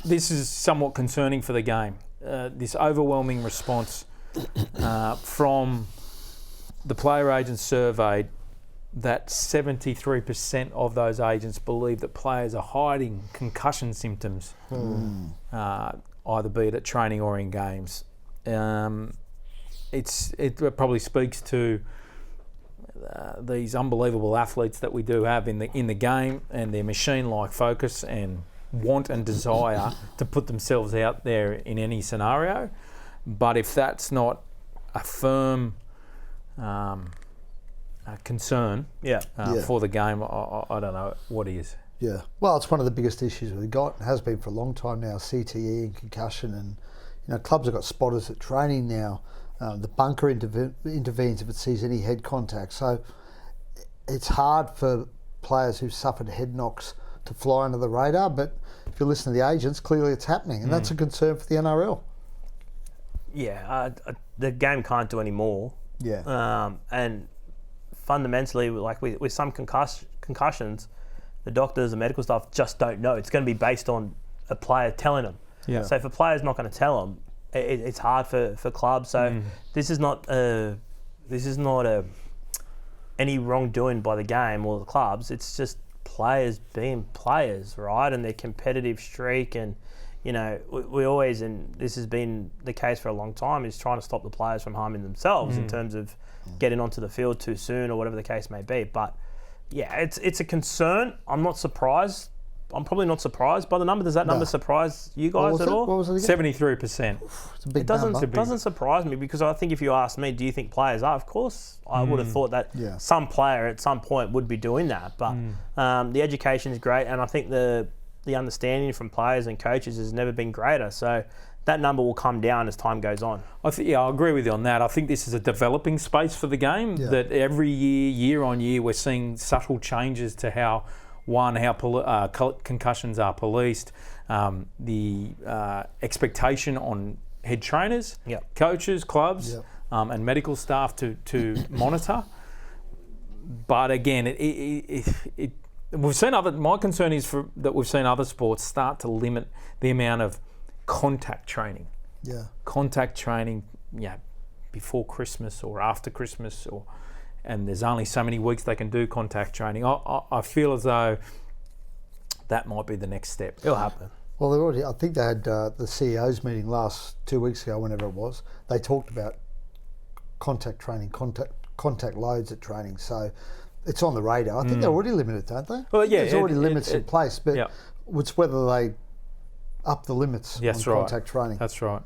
this is somewhat concerning for the game. This overwhelming response from the player agents surveyed, that 73% of those agents believe that players are hiding concussion symptoms, either be it at training or in games. It probably speaks to these unbelievable athletes that we do have in the game, and their machine-like focus and want and desire to put themselves out there in any scenario. But if that's not a firm concern for the game, I don't know what is. Yeah, well, it's one of the biggest issues we've got. It has been for a long time now, CTE and concussion. And, clubs have got spotters at training now. The bunker intervenes if it sees any head contact. So it's hard for players who've suffered head knocks to fly under the radar. But if you listen to the agents, clearly it's happening. And that's a concern for the NRL. Yeah, the game can't do any more. Yeah. And fundamentally, like with some concussions, the doctors and medical staff just don't know. It's going to be based on a player telling them. Yeah. So if a player's not going to tell them, it's hard for clubs. So this is not any wrongdoing by the game or the clubs. It's just players being players, right? And their competitive streak, and we always, and this has been the case for a long time, is trying to stop the players from harming themselves in terms of getting onto the field too soon or whatever the case may be. But yeah, it's a concern. I'm not surprised. I'm probably not surprised by the number. Does that number surprise you guys at all? What was it again? 73%. It's a big number. It doesn't surprise me, because I think if you ask me, do you think players are? Of course, I would have thought that some player at some point would be doing that. But the education is great, and I think the understanding from players and coaches has never been greater. So that number will come down as time goes on. I agree with you on that. I think this is a developing space for the game, that every year on year, we're seeing subtle changes to how concussions are policed, the expectation on head trainers, coaches, clubs, and medical staff to monitor. But again, we've seen my concern is that we've seen other sports start to limit the amount of contact training. Yeah. Contact training, before Christmas or after Christmas, and there's only so many weeks they can do contact training. I feel as though that might be the next step. It'll happen. Well, I think they had the CEOs meeting 2 weeks ago, whenever it was. They talked about contact training, contact loads at training. So it's on the radar. I think they're already limited, don't they? Well, yeah, there's already limits in place, but it's whether they up the limits on contact training. That's right.